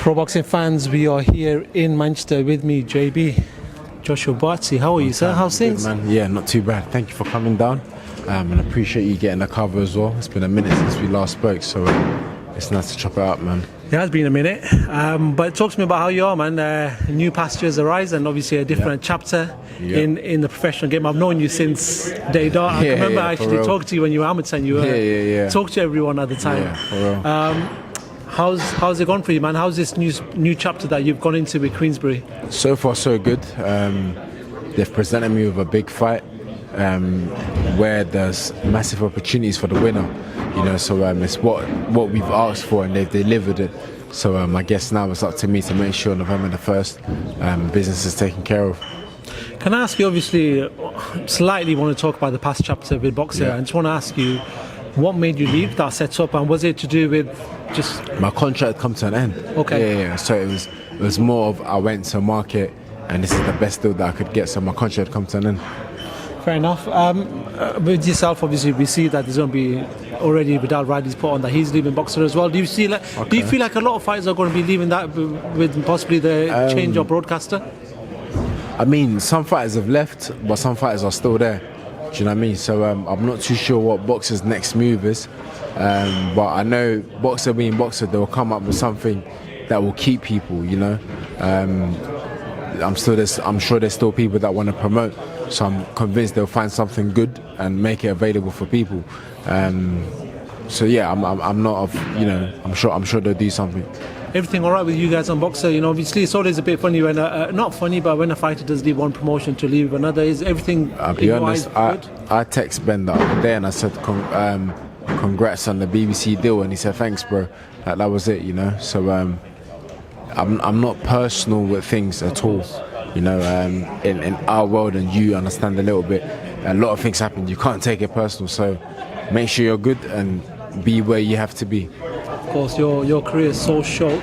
Pro boxing fans, we are here in Manchester. With me, JB, Joshua Buatsi. How are you, sir? How's things? Good, man. Yeah, not too bad. Thank you for coming down, and I appreciate you getting the cover as well. It's been a minute since we last spoke, so it's nice to chop it up, man. It has been a minute, but talk to me about how you are, man. New pastures arise, and obviously a different chapter in the professional game. I've known you since day dot. I remember actually talking to you when you were amateur, and you were talk to everyone at the time. Yeah, for real. How's it gone for you, man? How's this new chapter that you've gone into with Queensbury? So far, so good. They've presented me with a big fight where there's massive opportunities for the winner. You know, so it's what we've asked for, and they've delivered it. So I guess now it's up to me to make sure November the 1st, business is taken care of. Can I ask you, obviously, slightly want to talk about the past chapter with boxer. I just want to ask you, what made you leave that setup, and was it to do with just my contract come to an end? Okay. Yeah. So it was more of I went to market, and this is the best deal that I could get. So my contract come to an end. Fair enough. With yourself, obviously, we see that there's going to be already Vidal Riley's put on that he's leaving boxer as well. Do you see like? Do you feel like a lot of fighters are going to be leaving that with possibly the change of broadcaster? I mean, some fighters have left, but some fighters are still there. Do you know what I mean? So I'm not too sure what boxer's next move is, but I know boxer being boxer, they'll come up with something that will keep people. You know, I'm sure there's still people that want to promote. So I'm convinced they'll find something good and make it available for people. So yeah, I'm not, you know, I'm sure they'll do something. Everything all right with you guys on boxer? You know, obviously it's always a bit funny when not funny, but when a fighter does leave one promotion to leave another. Is everything? I'll be honest. I text Ben the other day and I said, "Congrats on the BBC deal," and he said, "Thanks, bro." That was it, you know. So I'm not personal with things at all. You know, in our world, and you understand a little bit, a lot of things happen. You can't take it personal. So make sure you're good and be where you have to be. Of course, your career is so short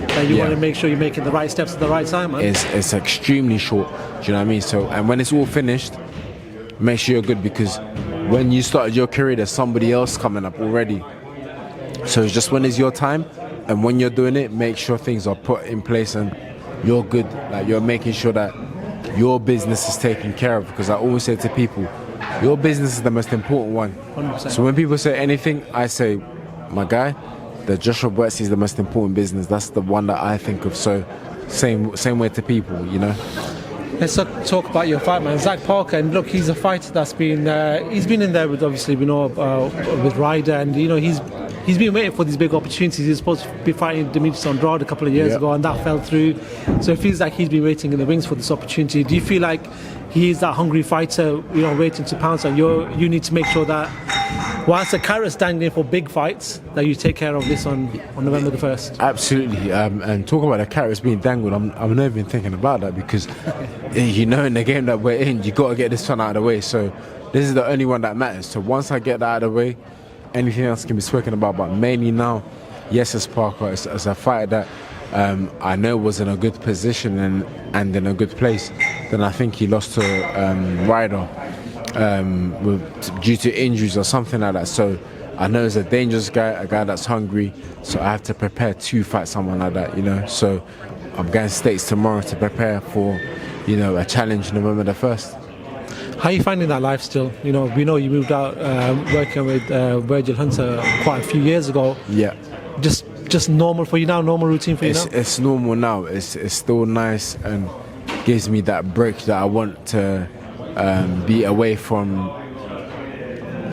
that you want to make sure you're making the right steps at the right time, man. It's extremely short. Do you know what I mean? So, and when it's all finished, make sure you're good, because when you started your career, there's somebody else coming up already. So it's just when it's your time, and when you're doing it, make sure things are put in place and you're good. Like, you're making sure that your business is taken care of. Because I always say to people, your business is the most important one. 100%. So when people say anything, I say, my guy, the Joshua Buatsi is the most important business. That's the one that I think of. So same way to people, you know. Let's talk about your fight, man. Zack Parker, and look, he's a fighter that's been he's been in there with, obviously, we know with Ryder, and you know he's been waiting for these big opportunities. He was supposed to be fighting Benavidez-Yarde a couple of years ago, and that fell through. So it feels like he's been waiting in the wings for this opportunity. Do you feel like he's that hungry fighter, you know, waiting to pounce, and you need to make sure that whilst the carrot's dangling for big fights, that you take care of this on November the 1st? Absolutely. And talk about the carrots being dangled, I'm not even thinking about that, because you know, in the game that we're in, you got to get this one out of the way. So this is the only one that matters. So once I get that out of the way, anything else can be spoken about. But mainly now, yes, as Parker, as a fighter that I know was in a good position and in a good place. Then I think he lost to Ryder due to injuries or something like that. So I know he's a dangerous guy, a guy that's hungry. So I have to prepare to fight someone like that, you know. So I'm going to States tomorrow to prepare for, you know, a challenge November the 1st. How are you finding that life still? You know, we know you moved out working with Virgil Hunter quite a few years ago. Yeah. Just normal for you now, normal routine for you now? It's normal now. It's still nice and gives me that break that I want to be away from,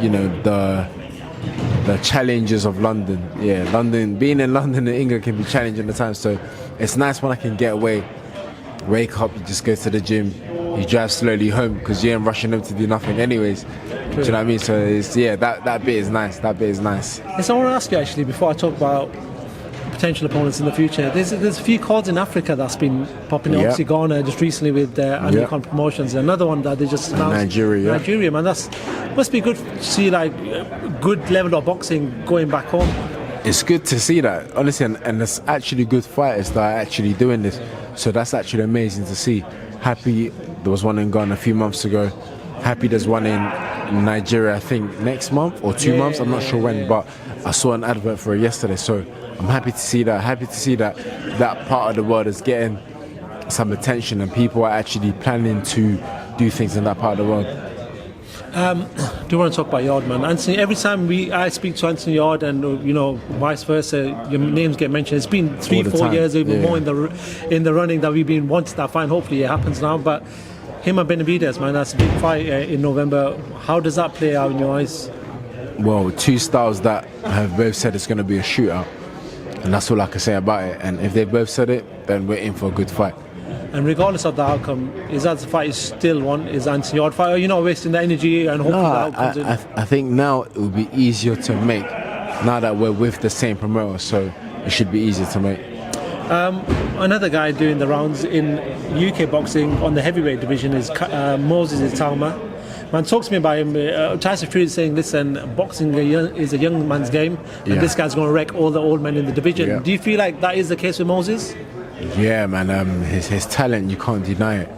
you know, the challenges of London. Yeah, being in London and England can be challenging at times. So it's nice when I can get away, wake up, you just go to the gym, you drive slowly home because you ain't rushing them to do nothing anyways. Do you know what I mean? So it's, yeah, that bit is nice. That bit is nice. Yes, I want to ask you actually, before I talk about potential opponents in the future, there's a few cards in Africa that's been popping up. Obviously Ghana just recently with Andycon Promotions. Another one that they just announced. Nigeria, man. That's must be good to see, like good level of boxing going back home. It's good to see that, honestly, and there's actually good fighters that are actually doing this. So that's actually amazing to see. Happy there was one in Ghana a few months ago. Happy there's one in Nigeria, I think next month or 2 months. I'm not sure when, but I saw an advert for it yesterday. So I'm happy to see that. Happy to see that that part of the world is getting some attention and people are actually planning to do things in that part of the world. Do you want to talk about Yarde, man? Anthony, every time I speak to Anthony Yarde and vice versa, your names get mentioned. It's been 3-4 years, even more in the running that we've been wanting that fight. Hopefully it happens now. But him and Benavidez, man, that's a big fight in November. How does that play out in your eyes? Well, two styles that have both said it's going to be a shootout, and that's all I can say about it. And if they both said it, then we're in for a good fight. And regardless of the outcome, is that the fight you still want? Is Anthony Yarde fight? Or you're not wasting the energy and hopefully the outcomes in? I think now it will be easier to make now that we're with the same promoter, so it should be easier to make. Another guy doing the rounds in UK boxing on the heavyweight division is Moses Itauma. Man, talk to me about him. Tyson Fury is saying, listen, boxing is a young man's game, and this guy's going to wreck all the old men in the division. Yeah. Do you feel like that is the case with Moses? Yeah, man. His talent, you can't deny it.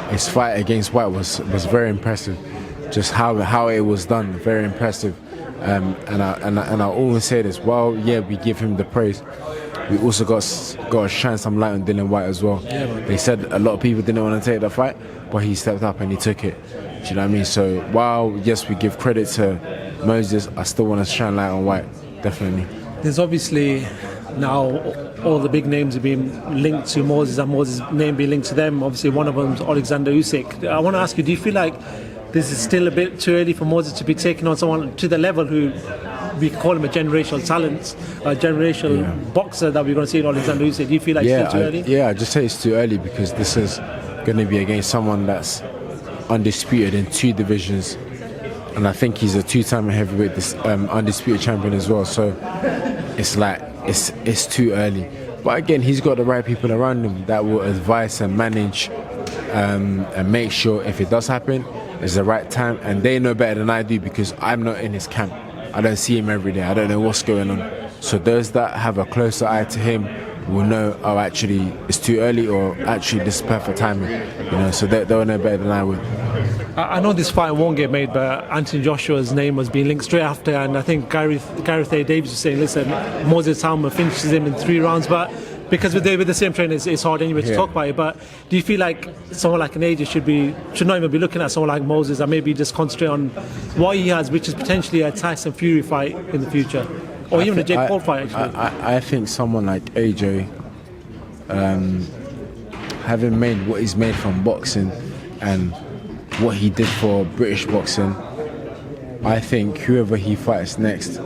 His fight against Whyte was very impressive. Just how it was done, very impressive. And I always say this. While we give him the praise, we also got to shine some light on Dillian Whyte as well. Yeah, they said a lot of people didn't want to take the fight, but he stepped up and he took it. Do you know what I mean? So while yes, we give credit to Moses, I still want to shine light on Whyte. Definitely. There's obviously now all the big names are being linked to Moses and Moses' name being linked to them. Obviously one of them is Oleksandr Usyk. I want to ask you, do you feel like this is still a bit too early for Moses to be taking on someone to the level who we call him a generational talent, a generational boxer that we're going to see in Oleksandr Usyk? Do you feel like it's still too early? I just say it's too early because this is going to be against someone that's undisputed in 2 divisions, and I think he's a 2-time heavyweight undisputed champion as well. So it's like it's too early. But again, he's got the right people around him that will advise and manage and make sure if it does happen, it's the right time. And they know better than I do because I'm not in his camp. I don't see him every day. I don't know what's going on. So those that have a closer eye to him will know, oh, actually it's too early, or actually this is perfect timing. So they'll know better than I would. I know this fight won't get made, but Anthony Joshua's name was being linked straight after, and I think Gareth A. Davies was saying, listen, Moses Itauma finishes him in 3 rounds, but because with the same trainers, it's hard anyway to talk about it. But do you feel like someone like an AJ should not even be looking at someone like Moses and maybe just concentrate on what he has, which is potentially a Tyson Fury fight in the future, or even a Jake Paul fight? Actually, I think someone like AJ, having made what he's made from boxing and what he did for British boxing, I think whoever he fights next,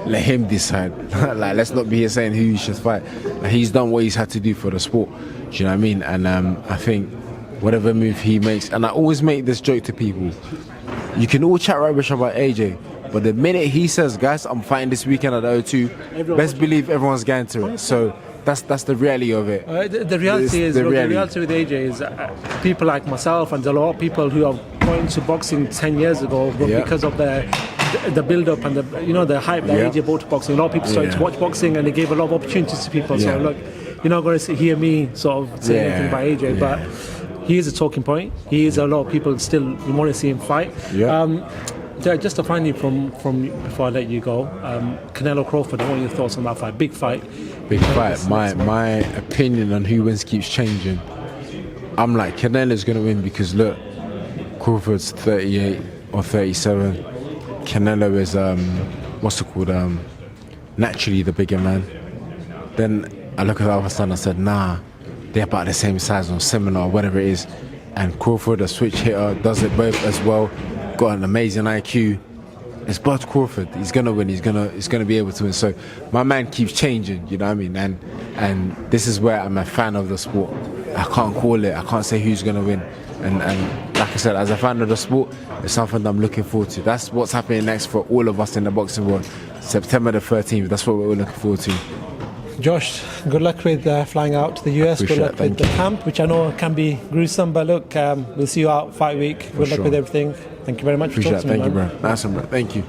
let him decide. Like, let's not be here saying who he should fight. Like, he's done what he's had to do for the sport. Do you know what I mean? And I think whatever move he makes, and I always make this joke to people, you can all chat rubbish about AJ, but the minute he says, guys, I'm fighting this weekend at the O2, best believe everyone's going to it. So that's the reality of it. The reality with AJ is people like myself and a lot of people who are going to boxing 10 years ago, but because of the build-up and the hype that AJ brought to boxing, a lot of people started to watch boxing, and it gave a lot of opportunities to people. So look, you're not going to hear me sort of say anything about AJ, but he is a talking point. He is a lot of people still want to see him fight. Just to find you from before I let you go, Canelo Crawford, I want your thoughts on that fight. Big fight. My opinion on who wins keeps changing. I'm like, Canelo's going to win because look, Crawford's 38 or 37. Canelo is naturally the bigger man. Then I look at the other side and I said, nah, they're about the same size or similar or whatever it is. And Crawford, a switch hitter, does it both as well. Got an amazing IQ. It's Bud Crawford. He's gonna win. He's gonna be able to win. So my man keeps changing. You know what I mean? And this is where I'm a fan of the sport. I can't call it. I can't say who's gonna win. And like I said, as a fan of the sport, it's something that I'm looking forward to. That's what's happening next for all of us in the boxing world. September the 13th. That's what we're all looking forward to. Josh, good luck with flying out to the US. Good luck with the camp, which I know can be gruesome, but look, we'll see you out fight week. Good luck with everything. Thank you very much for talking to me, man. Thank you, bro. Nice one, bro. Thank you.